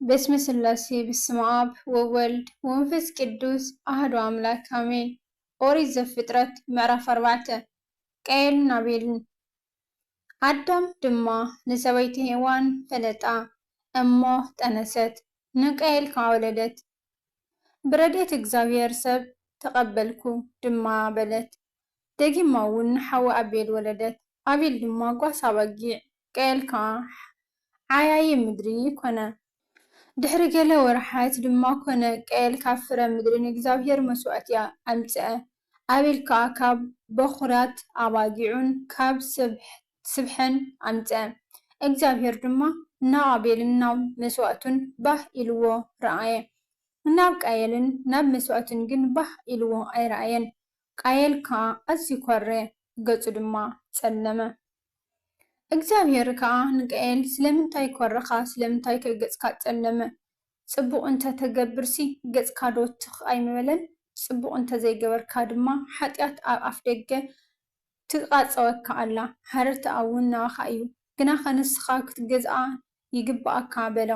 በስመ ስላሴ በስመ አብ ወወልድ ወመንፈስ ቅዱስ አሐዱ አምላክ አሜን። ኦሪት ዘፍጥረት ምዕራፍ 4 ቃየልን አቤልን። አዳም ድማ ንሰበይቲ ሔዋን ፈለጣ እሞ ጠነሰት ንቃየል ከዓ ወለደት። ብረድኤት እግዚአብሔር ሰብ ተቀበልኩ ድማ በለት። ደጊማ እውን ሓዊ ኣቤል ወለደት። ኣቤል ድማ ጓሳ በጊዕ፣ ቃየል ከዓ ዓያይ ምድሪ ኮነ። ድሕሪ ገለ ወርሓት ድማ ኮነ ቃየል ካብ ፍረ ምድሪ ንእግዚአብሔር መስዋዕቲ ኣምጽአ። ኣቤል ከዓ ካብ በኹራት ኣባጊዑን ካብ ስብሐን ኣምጽአ። እግዚአብሔር ድማ ናብ ኣቤልን ናብ መስዋዕቱን ባህ ኢልዎ ረኣየ። ናብ ቃየልን ናብ መስዋዕቱን ግን ባህ ኢልዎ ኣይረኣየን። ቃየል ከዓ ኣዝዩ ኮረየ፣ ገጹ ድማ ጸለመ። እግዚአብሔር ከዓ ንቃየል ስለምንታይ ኮረኻ? ስለምንታይ ገጽካ ጸለመ? ጽቡቕ እንተተገብርሲ ገጽካ ዶ ትኽ ኣይምበለን? ጽቡቕ እንተዘይገበርካ ድማ ሓጢኣት ኣብ ኣፍ ደገ ትቃፀወካ ኣላ፣ ሓረርታ እውን ናባኻ እዩ፣ ግናኸ ንስኻ ክትገዝኣ ይግባኣካ በሎ።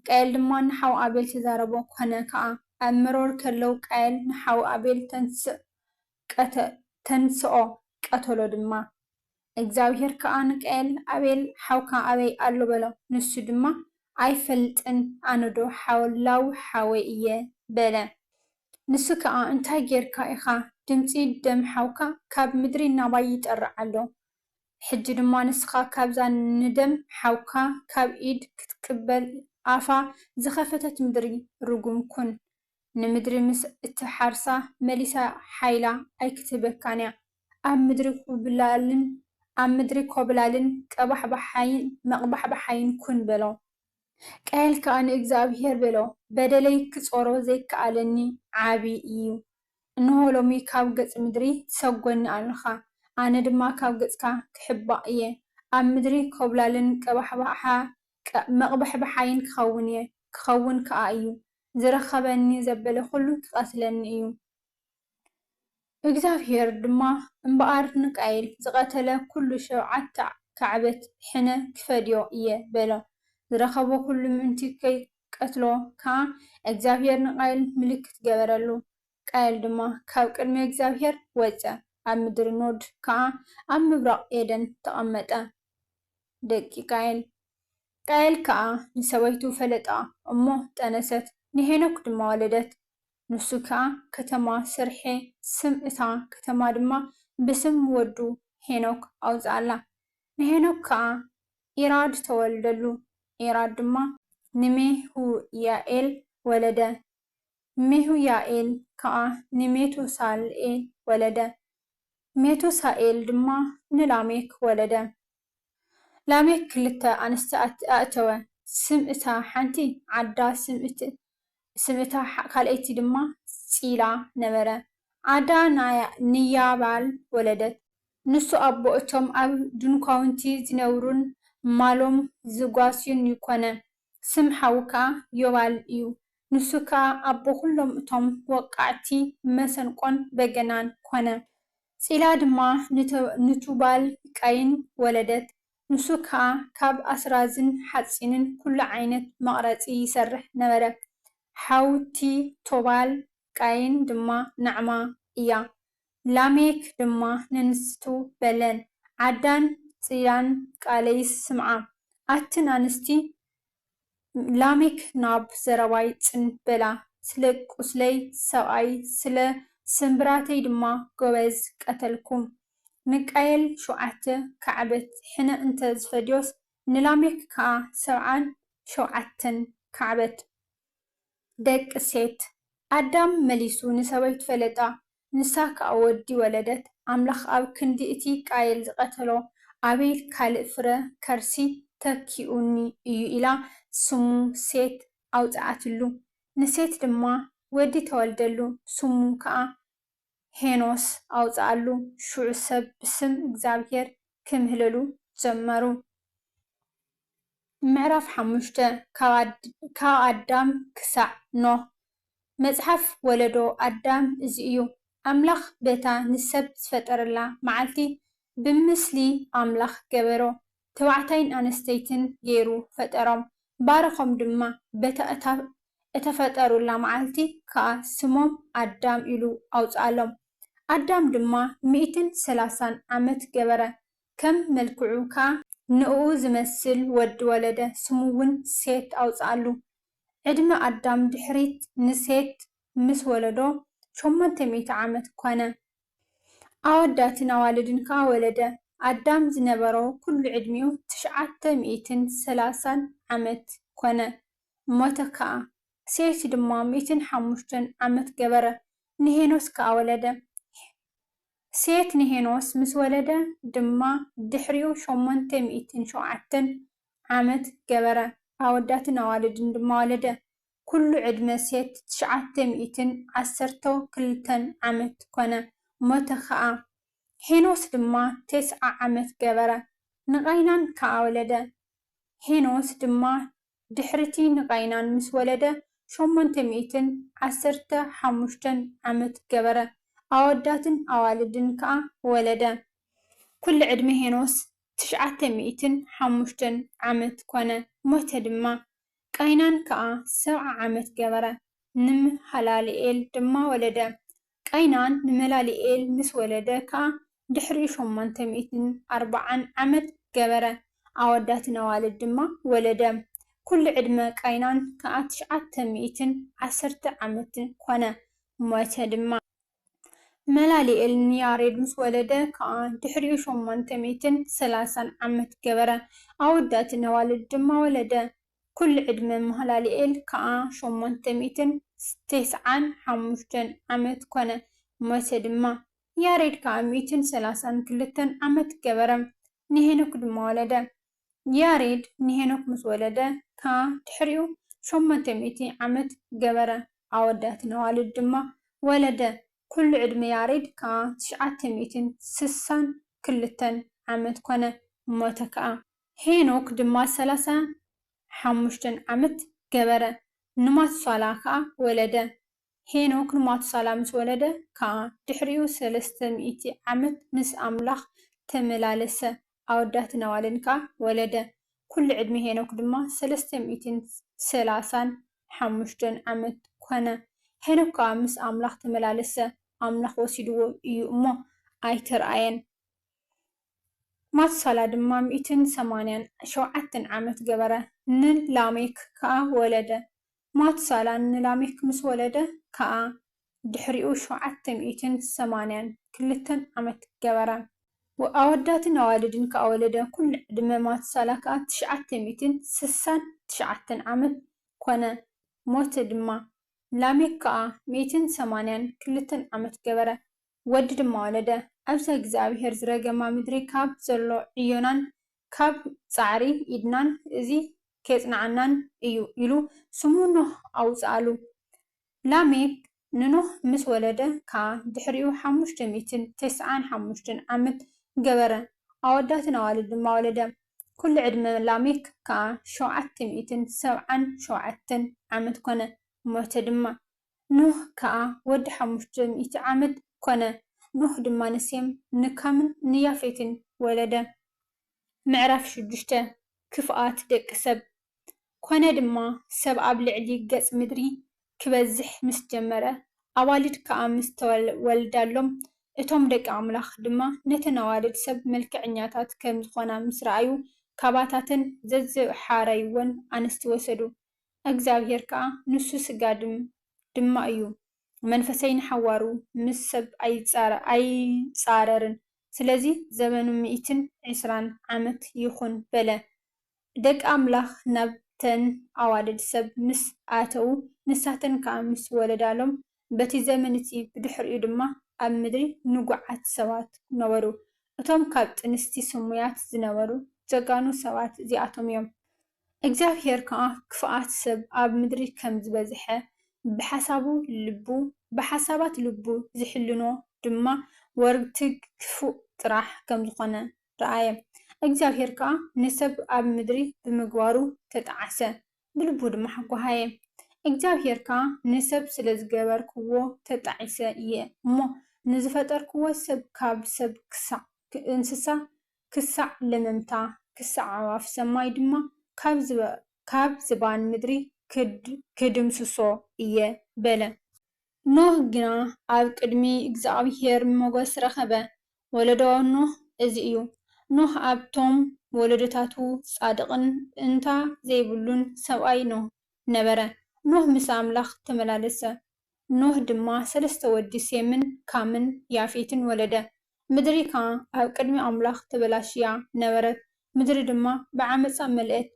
ቃየል ድማ ንሓዊ ኣቤል ተዛረቦ። ኮነ ከዓ ኣብ መሮር ከለው ቃየል ንሓዊ ኣቤል ተንስኦ ቀተሎ ድማ። እግዚአብሔር ከዓ ንቃየል ኣቤል ሓውካ ኣበይ ኣሎ በሎ። ንሱ ድማ ኣይፈልጥን ኣነ ዶ ሓውላዊ ሓወይ እየ በለ። ንሱ ከዓ እንታይ ጌርካ ኢኻ? ድምፂ ደም ሓውካ ካብ ምድሪ ናባይ ይጠርዕ ኣሎ። ሕጂ ድማ ንስኻ ካብዛ ንደም ሓውካ ካብ ኢድ ክትቅበል ኣፋ ዝኸፈተት ምድሪ ርጉም ኩን። ንምድሪ ምስ እትሓርሳ መሊሳ ሓይላ ኣይክትህበካን እያ። ኣብ ምድሪ ኮብላልን ቀባሕባሓይን መቕባሕባሓይን ኩን በሎ። ቃየል ከዓ ንእግዚአብሔር በሎ፣ በደለይ ክጾሮ ዘይከኣለኒ ዓቢ እዩ። እንሆ ሎሚ ካብ ገጽ ምድሪ ትሰጐኒ ኣለኻ፣ ኣነ ድማ ካብ ገጽካ ክሕባእ እየ። ኣብ ምድሪ ኮብላልን መቕባሕባሓይን ክኸውን ከዓ እዩ። ዝረኸበኒ ዘበለ ኩሉ ክቐትለኒ እዩ። እግዚአብሔር ድማ እምበኣር ንቃየል ዝቐተለ ኩሉ 7 ካዕበት ሕነ ክፈድዮ እየ በሎ። ዝረኸቦ ኩሉ ምእንቲ ከይቀትሎ ከዓ እግዚአብሔር ንቃየል ምልክት ገበረሉ። ቃየል ድማ ካብ ቅድሚ እግዚአብሔር ወፀ። ኣብ ምድሪ ኖድ ከዓ ኣብ ምብራቕ ኤደን ተቐመጠ። ደቂ ቃየል ከዓ ንሰበይቱ ፈለጣ እሞ ጠነሰት፣ ንሄኖክ ድማ ወለደት። ንሱ ከዓ ከተማ ሰርሔ ስም እታ ከተማ ድማ ብስም ወዱ ሄኖክ ኣውፅኣላ። ንሄኖክ ከዓ ኢራድ ተወልደሉ። ኢራድ ድማ ንሜሁያኤል ወለደ። ሜሁያኤል ከዓ ንሜቱሳኤል ወለደ። ሜቱሳኤል ድማ ንላሜክ ወለደ። ላሜክ 2 ኣንስቲ ኣእተወ። ስም እታ ሓንቲ ዓዳ ስም እታ ካልአይቲ ድማ ጺላ ነበረ። ዓዳ ንያባል ወለደት። ንሱ ኣቦ እቶም ኣብ ድንኳውንቲ ዝነብሩን ማሎም ዝጓስዩን ኮነ። ስም ሓዊ ከዓ ዮባል እዩ። ንሱ ከዓ ኣቦ ኩሎም እቶም ወቃዕቲ መሰንቆን በገናን ኮነ። ጺላ ድማ ንቱባል ቃይን ወለደት። ንሱ ከዓ ካብ ኣስራዝን ሓፂንን ኩሉ ዓይነት መቕረፂ ይሰርሕ ነበረ። ሓውቲ ቱባል ቃይን ድማ ናዕማ እያ። ላሜክ ድማ ንንስቱ በለን፣ ዓዳን ጺላን ቃለይስ ስምዓ። ኣትን ኣንስቲ ላሜክ ናብ ዘረባይ ጽን በላ፣ ስለ ቁስለይ ሰብኣይ ስለ ስምብራተይ ድማ ጎበዝ ቀተልኩም። ንቃየል 7 ካዕበት ሕነ እንተ ዝፈድዮስ ንላሜክ ከዓ 77 ካዕበት። ደቂ ሴት ኣዳም መሊሱ ንሰበይቱ ፈለጣ፣ ንሳ ከዓ ወዲ ወለደት። ኣምላኽ ኣብ ክንዲ እቲ ቃየል ዝቐተሎ ኣቤል ካልእ ፍረ ከርሲ ተኪኡኒ እዩ ኢላ ስሙ ሴት ኣውፅኣትሉ። ንሴት ድማ ወዲ ተወልደሉ፣ ስሙ ከዓ ሄኖስ ኣውፅኣሉ። ሽዑ ሰብ ብስም እግዚአብሔር ክምህለሉ ጀመሩ። ምዕራፍ 5 ካብ ኣዳም ክሳዕ ኖህ። መጽሓፍ ወለዶ ኣዳም እዚ እዩ። ኣምላኽ በታ ንሰብ ዝፈጠረላ መዓልቲ ብምስሊ ኣምላኽ ገበሮ፣ ተባዕታይን ኣንስተይትን ገይሩ ፈጠሮም። ባረኾም ድማ በታ እተፈጠሩላ መዓልቲ ከዓ ስሞም ኣዳም ኢሉ ኣውፅኣሎም። ኣዳም ድማ 130 ዓመት ገበረ። ከም መልክዑ ከዓ ንኡ ዝመስል ወዲ ወለደ፣ ስሙ እውን ሴት ኣውፅኣሉ። ዕድመ ኣዳም ድሕሪት ንሴት ምስ ወለዶ 800 ዓመት ኮነ። ኣወዳትን ኣዋልድን ከዓ ወለደ። ኣዳም ዝነበሮ ኩሉ ዕድሚኡ 930 ዓመት ኮነ፣ ሞተ ከዓ። ሴት ድማ 105 ዓመት ገበረ፣ ንሄኖስ ከዓ ወለደ። ሴት ንሄኖስ ምስ ወለደ ድማ ድሕሪኡ 807 ዓመት ገበረ፣ ኣወዳትን ኣዋልድን ድማ ወለደ። ኩሉ ዕድመ ሴት 912 ዓመት ኮነ፣ ሞተ ከዓ። ሄኖስ ድማ 9 ዓመት ገበረ፣ ንቃይናን ከዓ ወለደ። ሄኖስ ድማ ድሕርቲ ንቃይናን ምስ ወለደ 815 ዓመት ገበረ፣ ኣወዳትን ኣዋልድን ከዓ ወለደ። ኩሉ ዕድመ ሄኖስ 905 ዓመት ኮነ፣ ሞተ ድማ። ቃይናን ከዓ 70 ዓመት ገበረ፣ ንመሃላልኤል ድማ ወለደ። ቃይናን ንመላልኤል ምስ ወለደ ከዓ ድሕሪ 840 ዓመት ገበረ፣ ኣወዳትን ኣዋልድ ድማ ወለደ። ኩሉ ዕድመ ቃይናን ከዓ 910 ዓመት ኮነ፣ ሞተ ድማ። መላልኤል ንያሬድ ምስ ወለደ ከዓ ድሕሪኡ 830 ዓመት ገበረ፣ ኣወዳትን ኣዋልድ ድማ ወለደ። ኩሉ ዕድመ መላልኤል ከዓ 895 ዓመት ኮነ፣ ሞተ ድማ። ያሬድ ከዓ 132 ዓመት ገበረ፣ ንሄኖክ ድማ ወለደ። ያሬድ ንሄኖክ ምስ ወለደ ከዓ ድሕሪኡ 800 ዓመት ገበረ፣ ኣወዳትን ኣዋልድ ድማ ወለደ። ኩሉ ዕድመ ያሬድ ከዓ 962 ዓመት ኮነ፣ ሞተ ከዓ። ሄኖክ ድማ 35 ዓመት ገበረ፣ ንማቱሳላ ከዓ ወለደ። ሄኖክ ንማቱሳላ ምስ ወለደ ከዓ ድሕሪኡ 300 ዓመት ምስ ኣምላኽ ተመላለሰ፣ ኣወዳትን ኣዋልድን ከዓ ወለደ። ኩሉ ዕድመ ሄኖክ ድማ 335 ዓመት ኮነ። ሄኖክ ከዓ ምስ ኣምላኽ ተመላለሰ፣ ኣምላኽ ወሲድዎ እዩ እሞ ኣይተረኣየን። ማቱሳላ ድማ 187 ዓመት ገበረ፣ ንላሜክ ከዓ ወለደ። ማቱሳላ ንላሜክ ምስ ወለደ ከዓ ድሕሪኡ 782 ዓመት ገበረ፣ ኣወዳትን ኣዋልድን ከዓ ወለደ። ኩሉ ዕድመ ማቱሳላ ከዓ 969 ዓመት ኮነ፣ ሞተ ድማ። ላሜክ ከዓ 182 ዓመት ገበረ፣ ወዲ ድማ ወለደ። ኣብዛ እግዚኣብሔር ዝረገማ ምድሪ ካብ ዘሎ ዕዮናን ካብ ፃዕሪ ኢድናን እዚ ከጽናዓናን እዩ ኢሉ ስሙ ኖህ ኣውፅኣሉ። ላሜክ ንኖህ ምስ ወለደ ከዓ ድሕሪኡ 595 ዓመት ገበረ፣ ኣወዳትን ኣዋልድ ድማ ወለደ። ኩሉ ዕድመ ላሜክ ከዓ 777 ዓመት ኮነ፣ ሞተ ድማ። ኖህ ከዓ ወዲ 500 ዓመት ኮነ። ኖህ ድማ ንሴም ንካምን ንያፌትን ወለደ። ምዕራፍ 6 ክፍኣት ደቂ ሰብ። ኮነ ድማ ሰብ ኣብ ልዕሊ ገጽ ምድሪ ክበዝሕ ምስ ጀመረ ኣዋልድ ከዓ ምስ ተወልዳሎም እቶም ደቂ ኣምላኽ ድማ ነተን ኣዋልድ ሰብ መልክዐኛታት ከም ዝኾና ምስ ረኣዩ ካባታትን ዘዝሓረይዎን ኣንስቲ ወሰዱ። እግዚኣብሔር ከዓ ንሱ ስጋ ድማ እዩ፣ መንፈሰይ ንሓዋሩ ምስ ሰብ ኣይፃረርን፣ ስለዚ ዘመኑ 120 ዓመት ይኹን በለ። ደቂ ኣምላኽ ናብተን ኣዋልድ ሰብ ምስ ኣተው ንሳተን ከዓ ምስ ወለዳሎም በቲ ዘመን እቲ ብድሕሪኡ ድማ ኣብ ምድሪ ንጉዓት ሰባት ነበሩ። እቶም ካብ ጥንስቲ ስሙያት ዝነበሩ ጀጋኑ ሰባት እዚኣቶም እዮም። እግዚኣብሔር ከዓ ክፍኣት ሰብ ኣብ ምድሪ ከም ዝበዝሐ ብሓሳባት ልቡ ዝሕልኖ ድማ ወርትግ ክፉእ ጥራሕ ከም ዝኾነ ረኣየ። እግዚኣብሔር ከዓ ንሰብ ኣብ ምድሪ ብምግባሩ ተጣዓሰ፣ ብልቡ ድማ ሓጓሃየ። እግዚኣብሔር ከዓ ንሰብ ስለ ዝገበርክዎ ተጣዒሰ እየ እሞ ንዝፈጠርክዎ ሰብ ካብ ሰብ ክሳዕ እንስሳ ክሳዕ ለመምታ ክሳዕ ኣዕዋፍ ሰማይ ድማ ካብ ዝባን ምድሪ ክድምስሶ እየ በለ። ኖህ ግና ኣብ ቅድሚ እግዚኣብሔር ሞገስ ረኸበ። ወለዶ ኖህ እዚ እዩ። ኖህ ኣብቶም ወለዶታቱ ጻድቕን እንታ ዘይብሉን ሰብኣይ ኖህ ነበረ። ኖህ ምስ ኣምላኽ ተመላለሰ። ኖህ ድማ 3 ወዲ ሴምን ካምን ያፌትን ወለደ። ምድሪ ከዓ ኣብ ቅድሚ ኣምላኽ ተበላሽያ ነበረት። ምድሪ ድማ ብዓመፃ መልአት።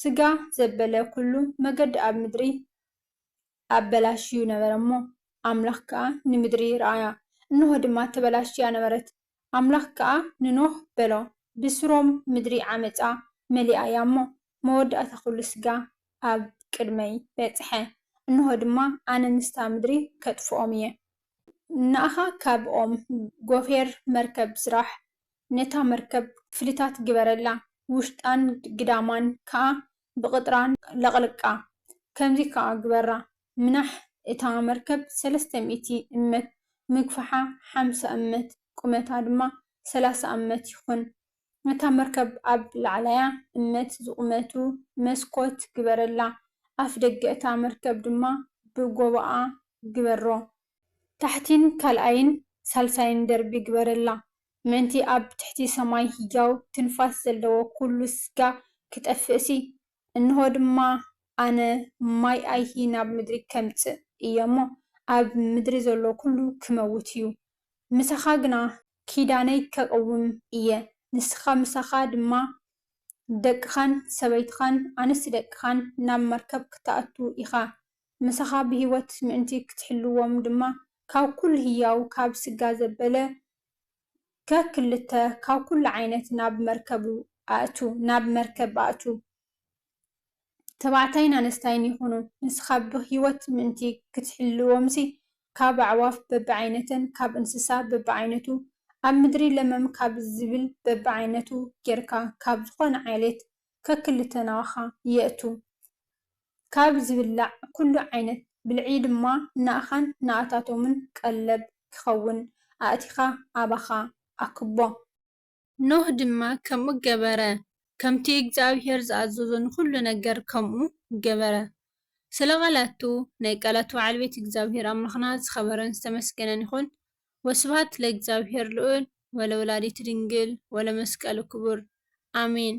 ስጋ ዘበለ ኩሉ መገዲ ኣብ ምድሪ ኣበላሽዩ ነበረ እሞ ኣምላኽ ከዓ ንምድሪ ረኣያ። እንሆ ድማ ተበላሽያ ነበረት። ኣምላኽ ከዓ ንኖህ በሎ ብስሮም ምድሪ ዓመፃ መሊኣ እያ እሞ መወዳእታ ኩሉ ስጋ ኣብ ቅድመይ በፅሐ። እንሆ ድማ ኣነ ምስታ ምድሪ ከጥፍኦም እየ። ንኣኻ ካብ ኦም ጎፌር መርከብ ስራሕ። ነታ መርከብ ክፍልታት ግበረላ፣ ውሽጣን ግዳማን ከዓ ብቕጥራን ለቕልቃ። ከምዚ ከዓ ግበራ። ምናሕ እታ መርከብ 300 እመት ምግፋሓ 50 እመት ቁመታ ድማ 30 እመት ይኹን። ነታ መርከብ ኣብ ላዕለያ እመት ዝቁመቱ መስኮት ግበረላ። ኣፍ ደገ እታ መርከብ ድማ ብጎባኣ ግበሮ። ታሕቲን ካልኣይን ሳልሳይን ደርቢ ግበረላ። ምእንቲ ኣብ ትሕቲ ሰማይ ህያው ትንፋስ ዘለዎ ኩሉ ስጋ ክጠፍእሲ። እንሆ ድማ ኣነ ማይ ኣይሂ ናብ ምድሪ ከምፅእ እየ እሞ ኣብ ምድሪ ዘሎ ኩሉ ክመውት እዩ። ምሳኻ ግና ኪዳነይ ከቐውም እየ። ንስኻ ምሳኻ ድማ ደቅኻን ሰበይትኻን ኣንስቲ ደቅኻን ናብ መርከብ ክትኣቱ ኢኻ። ምሳኻ ብሂወት ምእንቲ ክትሕልዎም ድማ ካብ ኩሉ ህያው ካብ ስጋ ዘበለ ከክልተ ካብ ኩሉ ዓይነት ናብ መርከብ ኣእቱ። ተባዕታይን ኣነስታይን ይኹኑ። ንስኻ ብሂወት ምእንቲ ክትሕልዎምሲ ካብ ኣዕዋፍ በቢዓይነተን ካብ እንስሳ በቢዓይነቱ ኣብ ምድሪ ለመም ካብ ዝብል በቢዓይነቱ ጌርካ ካብ ዝኾነ ዓይነት ከክልተ ናባኻ የእቱ። ካብ ዝብላዕ ኩሉ ዓይነት ብልዒ ድማ ንኣኻን ንኣታቶምን ቀለብ ክኸውን ኣእቲኻ ኣባኻ ኣክቦ። ኖህ ድማ ከምኡ ገበረ። ከምቲ እግዚኣብሔር ዝኣዘዞ ንኩሉ ነገር ከምኡ ገበረ። ስለ ቃላቱ ናይ ቃላቱ ባለቤት እግዚኣብሔር ኣምላኽና ዝኸበረን ዝተመስገነን ይኹን። ወስብሐት ለእግዚአብሔር ልዑል ወለወላዲቱ ድንግል ወለመስቀሉ ክቡር አሜን።